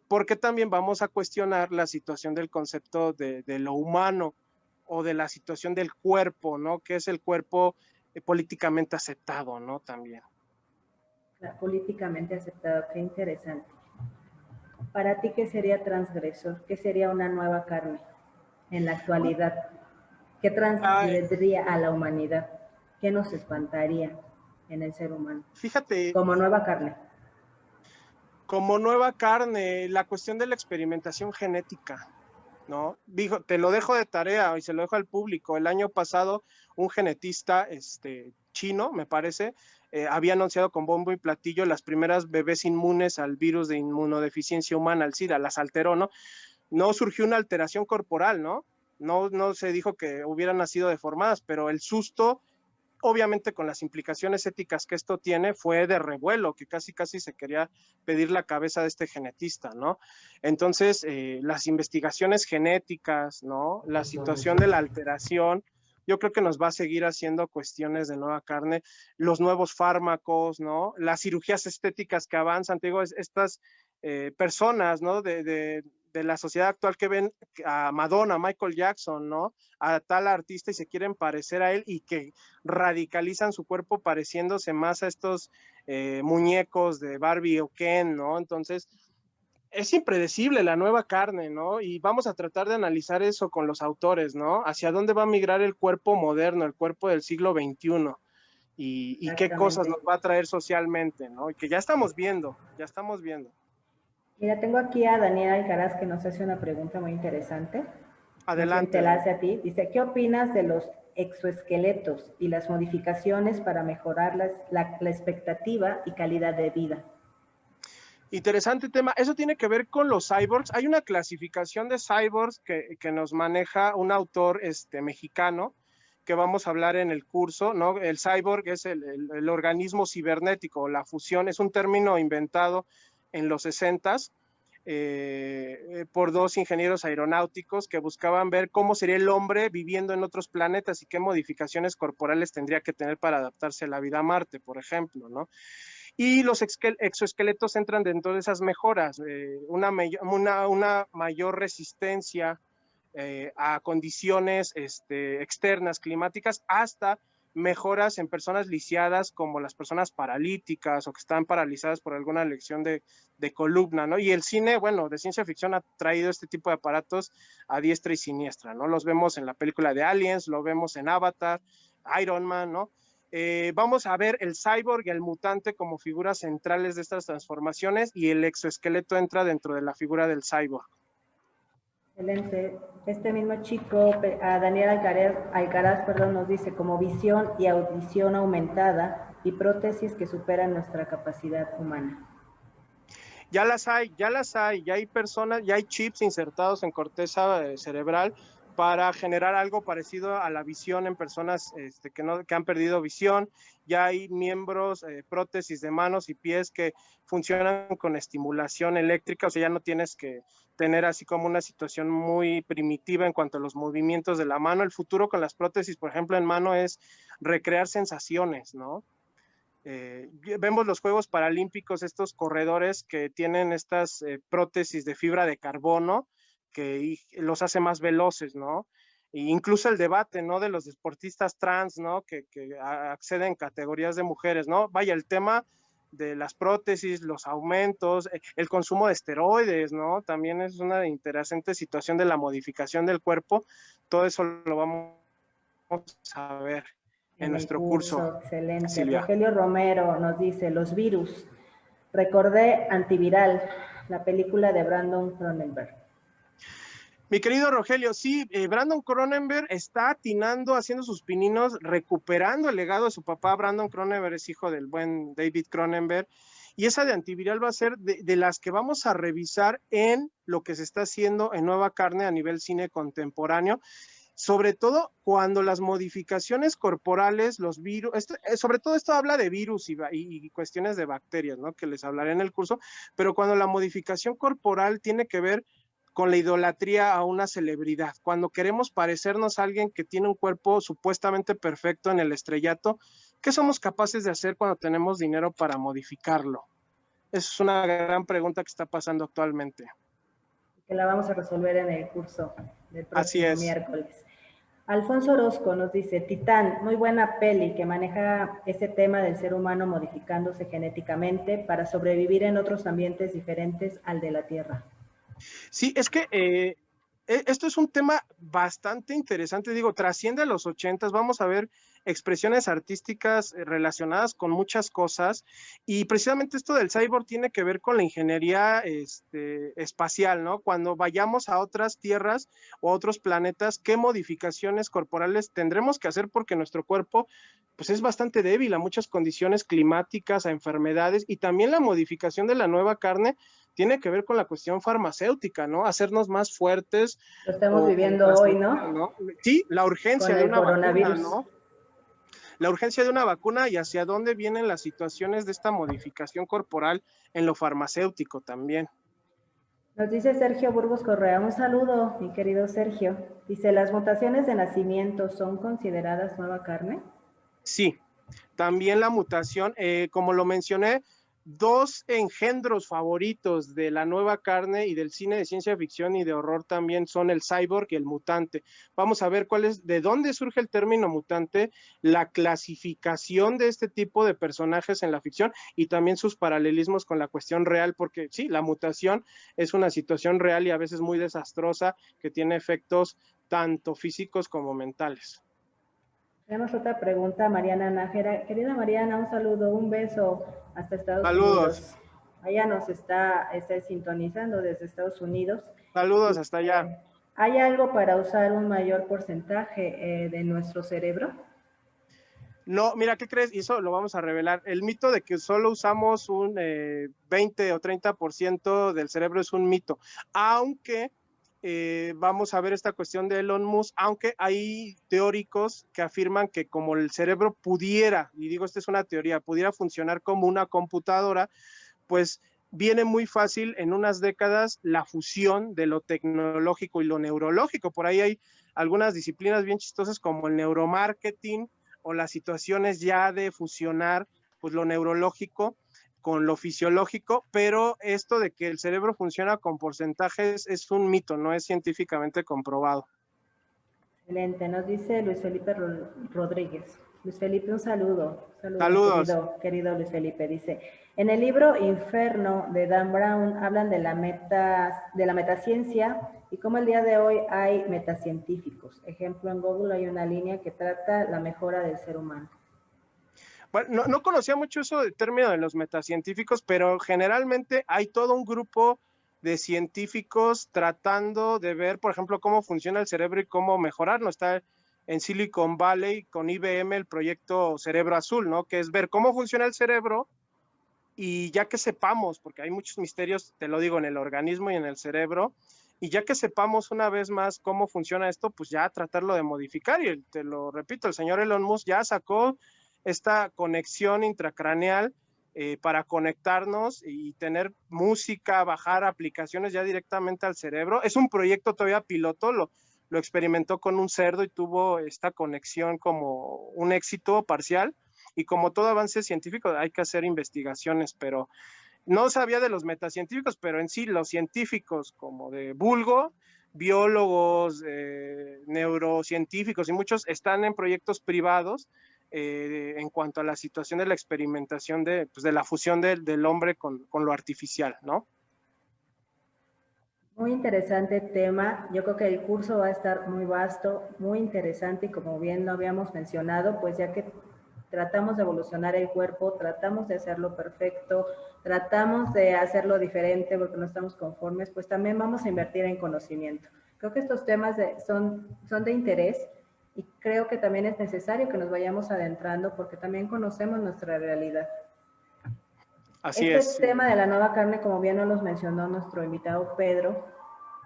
Porque también vamos a cuestionar la situación del concepto de lo humano o de la situación del cuerpo, ¿no? Que es el cuerpo políticamente aceptado, ¿no? También. Políticamente aceptado, qué interesante. Para ti, ¿qué sería transgresor? ¿Qué sería una nueva carne en la actualidad? ¿Qué Ay, transgrediría a la humanidad? ¿Qué nos espantaría en el ser humano? fíjate, Como nueva carne. como nueva carne, la cuestión de la experimentación genética, ¿no? Dijo, te lo dejo de tarea y se lo dejo al público. El año pasado, un genetista chino, me parece, había anunciado con bombo y platillo las primeras bebés inmunes al virus de inmunodeficiencia humana, al SIDA, las alteró, ¿no? No surgió una alteración corporal, ¿no? No se dijo que hubieran nacido deformadas, pero el susto, obviamente con las implicaciones éticas que esto tiene, fue de revuelo, que casi se quería pedir la cabeza de este genetista, ¿no? Entonces, las investigaciones genéticas, ¿no? La situación de la alteración, yo creo que nos va a seguir haciendo cuestiones de nueva carne, los nuevos fármacos, ¿no? Las cirugías estéticas que avanzan, te digo, estas personas, ¿no? la sociedad actual que ven a Madonna, Michael Jackson, ¿no? A tal artista y se quieren parecer a él y que radicalizan su cuerpo pareciéndose más a estos muñecos de Barbie o Ken, ¿no? Entonces, es impredecible la nueva carne, ¿no? Y vamos a tratar de analizar eso con los autores, ¿no? Hacia dónde va a migrar el cuerpo moderno, el cuerpo del siglo XXI y qué cosas nos va a traer socialmente, ¿no? Y que ya estamos viendo, ya estamos viendo. Mira, tengo aquí a Daniel Alcaraz que nos hace una pregunta muy interesante. Adelante. No sé si te la hace a ti. Dice, ¿qué opinas de los exoesqueletos y las modificaciones para mejorar la expectativa y calidad de vida? Interesante tema. Eso tiene que ver con los cyborgs. Hay una clasificación de cyborgs que nos maneja un autor mexicano que vamos a hablar en el curso, ¿no? El cyborg es el organismo cibernético, la fusión, es un término inventado en los 60s por dos ingenieros aeronáuticos que buscaban ver cómo sería el hombre viviendo en otros planetas y qué modificaciones corporales tendría que tener para adaptarse a la vida a Marte, por ejemplo, ¿no? Y los exoesqueletos entran dentro de esas mejoras, una mayor resistencia a condiciones externas climáticas, hasta mejoras en personas lisiadas como las personas paralíticas o que están paralizadas por alguna lesión de columna, ¿no? Y el cine, bueno, de ciencia ficción ha traído este tipo de aparatos a diestra y siniestra, ¿no? Los vemos en la película de Aliens, lo vemos en Avatar, Iron Man, ¿no? Vamos a ver el cyborg y el mutante como figuras centrales de estas transformaciones y el exoesqueleto entra dentro de la figura del cyborg. Excelente. Este mismo chico, a Daniel Alcaraz, nos dice como visión y audición aumentada y prótesis que superan nuestra capacidad humana. Ya las hay, ya hay personas, ya hay chips insertados en corteza cerebral para generar algo parecido a la visión en personas que han perdido visión. Ya hay miembros, prótesis de manos y pies que funcionan con estimulación eléctrica, o sea, ya no tienes que tener así como una situación muy primitiva en cuanto a los movimientos de la mano. El futuro con las prótesis, por ejemplo, en mano es recrear sensaciones, ¿no? Vemos los Juegos Paralímpicos, estos corredores que tienen estas prótesis de fibra de carbono que los hace más veloces, ¿no? E incluso el debate, ¿no? De los deportistas trans, ¿no? Que acceden a categorías de mujeres, ¿no? Vaya, el tema de las prótesis, los aumentos, el consumo de esteroides, ¿no? También es una interesante situación de la modificación del cuerpo. Todo eso lo vamos a ver en nuestro curso. Excelente. Silvia. Rogelio Romero nos dice, los virus. Recordé Antiviral, la película de Brandon Cronenberg. Mi querido Rogelio, sí, Brandon Cronenberg está atinando, haciendo sus pininos, recuperando el legado de su papá. Brandon Cronenberg es hijo del buen David Cronenberg, y esa de Antiviral va a ser de las que vamos a revisar en lo que se está haciendo en Nueva Carne a nivel cine contemporáneo, sobre todo cuando las modificaciones corporales, los virus, sobre todo esto habla de virus y cuestiones de bacterias, ¿no? Que les hablaré en el curso, pero cuando la modificación corporal tiene que ver con la idolatría a una celebridad, cuando queremos parecernos a alguien que tiene un cuerpo supuestamente perfecto en el estrellato, ¿qué somos capaces de hacer cuando tenemos dinero para modificarlo? Esa es una gran pregunta que está pasando actualmente. Que la vamos a resolver en el curso del próximo miércoles. Alfonso Orozco nos dice, Titán, muy buena peli que maneja ese tema del ser humano modificándose genéticamente para sobrevivir en otros ambientes diferentes al de la Tierra. Sí, es que esto es un tema bastante interesante, digo, trasciende a los 80s, vamos a ver expresiones artísticas relacionadas con muchas cosas, y precisamente esto del cyborg tiene que ver con la ingeniería espacial, ¿no? Cuando vayamos a otras tierras o otros planetas, ¿qué modificaciones corporales tendremos que hacer? Porque nuestro cuerpo pues es bastante débil a muchas condiciones climáticas, a enfermedades, y también la modificación de la nueva carne tiene que ver con la cuestión farmacéutica, ¿no? Hacernos más fuertes. Lo estamos viviendo hoy, ¿no? Sí, la urgencia con de el una coronavirus. vacuna, ¿no? La urgencia de una vacuna y hacia dónde vienen las situaciones de esta modificación corporal en lo farmacéutico también. Nos dice Sergio Burgos Correa, un saludo, mi querido Sergio. Dice, ¿las mutaciones de nacimiento son consideradas nueva carne? Sí, también la mutación, como lo mencioné, dos engendros favoritos de la nueva carne y del cine de ciencia ficción y de horror también son el cyborg y el mutante. Vamos a ver de dónde surge el término mutante, la clasificación de este tipo de personajes en la ficción y también sus paralelismos con la cuestión real, porque sí, la mutación es una situación real y a veces muy desastrosa que tiene efectos tanto físicos como mentales. Tenemos otra pregunta, Mariana Nájera. Querida Mariana, un saludo, un beso hasta Estados Saludos. Unidos. Allá nos está sintonizando desde Estados Unidos. Saludos hasta allá. ¿Hay algo para usar un mayor porcentaje de nuestro cerebro? No, mira, ¿qué crees? Y eso lo vamos a revelar. El mito de que solo usamos un 20 o 30% del cerebro es un mito, aunque vamos a ver esta cuestión de Elon Musk, aunque hay teóricos que afirman que como el cerebro pudiera, y digo, esta es una teoría, pudiera funcionar como una computadora, pues viene muy fácil en unas décadas la fusión de lo tecnológico y lo neurológico. Por ahí hay algunas disciplinas bien chistosas como el neuromarketing, o las situaciones ya de fusionar pues lo neurológico con lo fisiológico, pero esto de que el cerebro funciona con porcentajes es un mito, no es científicamente comprobado. Excelente, nos dice Luis Felipe Rodríguez. Luis Felipe, un saludo. Saludos. Querido Luis Felipe. Dice, en el libro Inferno de Dan Brown hablan de la metaciencia y cómo el día de hoy hay metacientíficos. Ejemplo, en Google hay una línea que trata la mejora del ser humano. Bueno, no conocía mucho eso del término de los metacientíficos, pero generalmente hay todo un grupo de científicos tratando de ver, por ejemplo, cómo funciona el cerebro y cómo mejorarlo. Está en Silicon Valley con IBM el proyecto Cerebro Azul, ¿no? Que es ver cómo funciona el cerebro y ya que sepamos, porque hay muchos misterios, te lo digo, en el organismo y en el cerebro, y ya que sepamos una vez más cómo funciona esto, pues ya tratarlo de modificar. Y te lo repito, el señor Elon Musk ya sacó esta conexión intracraneal para conectarnos y tener música, bajar aplicaciones ya directamente al cerebro. Es un proyecto todavía piloto, lo experimentó con un cerdo y tuvo esta conexión como un éxito parcial. Y como todo avance científico hay que hacer investigaciones, pero no sabía de los metacientíficos, pero en sí los científicos como de vulgo, biólogos, neurocientíficos y muchos están en proyectos privados en cuanto a la situación de la experimentación de la fusión del hombre con lo artificial, ¿no? Muy interesante tema. Yo creo que el curso va a estar muy vasto, muy interesante y como bien lo habíamos mencionado, pues ya que tratamos de evolucionar el cuerpo, tratamos de hacerlo perfecto, tratamos de hacerlo diferente porque no estamos conformes, pues también vamos a invertir en conocimiento. Creo que estos temas son de interés y creo que también es necesario que nos vayamos adentrando porque también conocemos nuestra realidad. Así es. Este tema de la nueva carne, como bien nos mencionó nuestro invitado Pedro,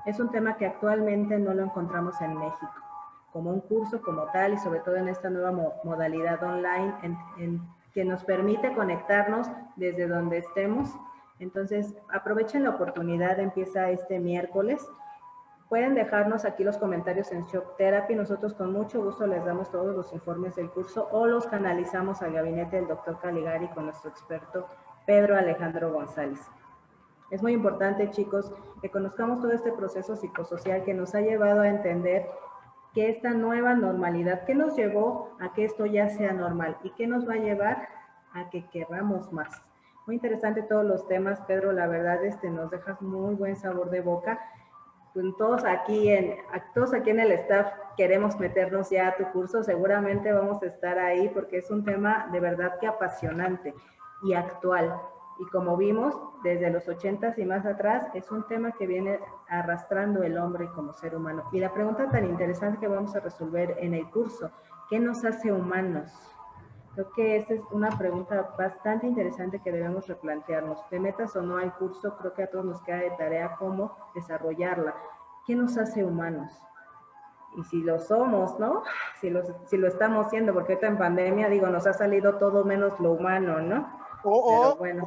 es un tema que actualmente no lo encontramos en México, como un curso como tal y sobre todo en esta nueva modalidad online en que nos permite conectarnos desde donde estemos. Entonces, aprovechen la oportunidad, empieza este miércoles. Pueden dejarnos aquí los comentarios en Shock Therapy. Nosotros con mucho gusto les damos todos los informes del curso o los canalizamos al gabinete del doctor Caligari con nuestro experto Pedro Alejandro González. Es muy importante, chicos, que conozcamos todo este proceso psicosocial que nos ha llevado a entender que esta nueva normalidad, ¿qué nos llevó a que esto ya sea normal? ¿Y qué nos va a llevar a que querramos más? Muy interesante todos los temas, Pedro, la verdad nos dejas muy buen sabor de boca. Pues todos aquí en el staff queremos meternos ya a tu curso, seguramente vamos a estar ahí porque es un tema de verdad que apasionante y actual. Y como vimos, desde los 80s y más atrás, es un tema que viene arrastrando el hombre como ser humano. Y la pregunta tan interesante que vamos a resolver en el curso, ¿qué nos hace humanos? Creo que esa es una pregunta bastante interesante que debemos replantearnos. Te metas o no al curso, creo que a todos nos queda de tarea cómo desarrollarla. ¿Qué nos hace humanos? Y si lo somos, ¿no? Si lo estamos siendo, porque ahorita en pandemia, nos ha salido todo menos lo humano, ¿no? O bueno,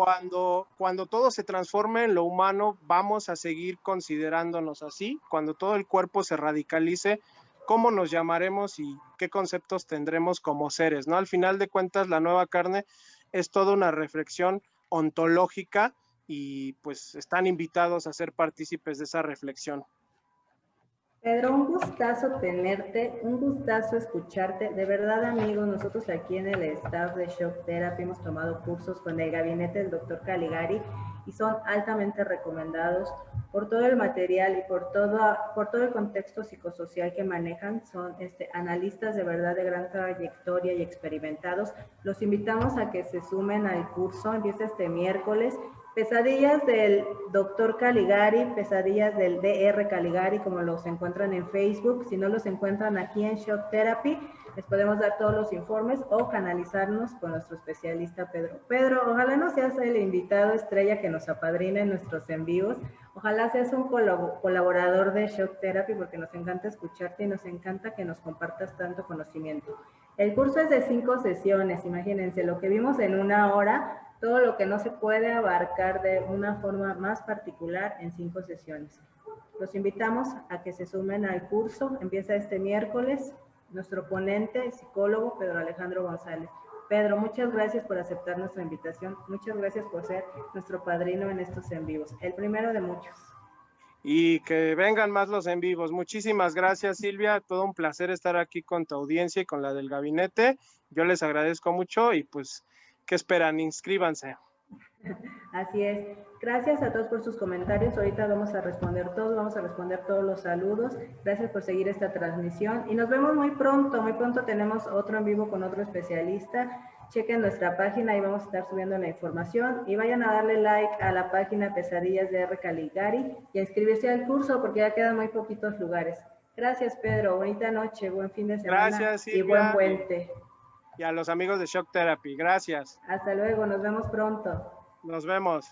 cuando todo se transforme en lo humano, vamos a seguir considerándonos así. Cuando todo el cuerpo se radicalice, ¿cómo nos llamaremos y qué conceptos tendremos como seres, ¿no? Al final de cuentas, la nueva carne es toda una reflexión ontológica y pues están invitados a ser partícipes de esa reflexión. Pedro, un gustazo tenerte, un gustazo escucharte. De verdad, amigos, nosotros aquí en el staff de Shock Therapy hemos tomado cursos con el gabinete del doctor Caligari y son altamente recomendados por todo el material y por todo el contexto psicosocial que manejan. Son analistas de verdad de gran trayectoria y experimentados. Los invitamos a que se sumen al curso, empieza este miércoles. Pesadillas del Dr. Caligari, pesadillas del Dr. Caligari, como los encuentran en Facebook. Si no los encuentran aquí en Shock Therapy, les podemos dar todos los informes o canalizarnos con nuestro especialista Pedro. Pedro, ojalá no seas el invitado estrella que nos apadrina en nuestros en vivos. Ojalá seas un colaborador de Shock Therapy porque nos encanta escucharte y nos encanta que nos compartas tanto conocimiento. El curso es de 5 sesiones, imagínense, lo que vimos en 1 hora, todo lo que no se puede abarcar de una forma más particular en 5 sesiones. Los invitamos a que se sumen al curso, empieza este miércoles, nuestro ponente, psicólogo Pedro Alejandro González. Pedro, muchas gracias por aceptar nuestra invitación, muchas gracias por ser nuestro padrino en estos en vivos, el primero de muchos. Y que vengan más los en vivos. Muchísimas gracias, Silvia. Todo un placer estar aquí con tu audiencia y con la del gabinete. Yo les agradezco mucho y pues, ¿qué esperan? Inscríbanse. Así es. Gracias a todos por sus comentarios. Ahorita vamos a responder todos los saludos. Gracias por seguir esta transmisión y nos vemos muy pronto. Muy pronto tenemos otro en vivo con otro especialista. Chequen nuestra página y vamos a estar subiendo la información y vayan a darle like a la página Pesadillas de R. Caligari y a inscribirse al curso porque ya quedan muy poquitos lugares. Gracias, Pedro. Bonita noche, buen fin de semana. Gracias, Silvia, y buen puente. Y a los amigos de Shock Therapy. Gracias. Hasta luego, nos vemos pronto. Nos vemos.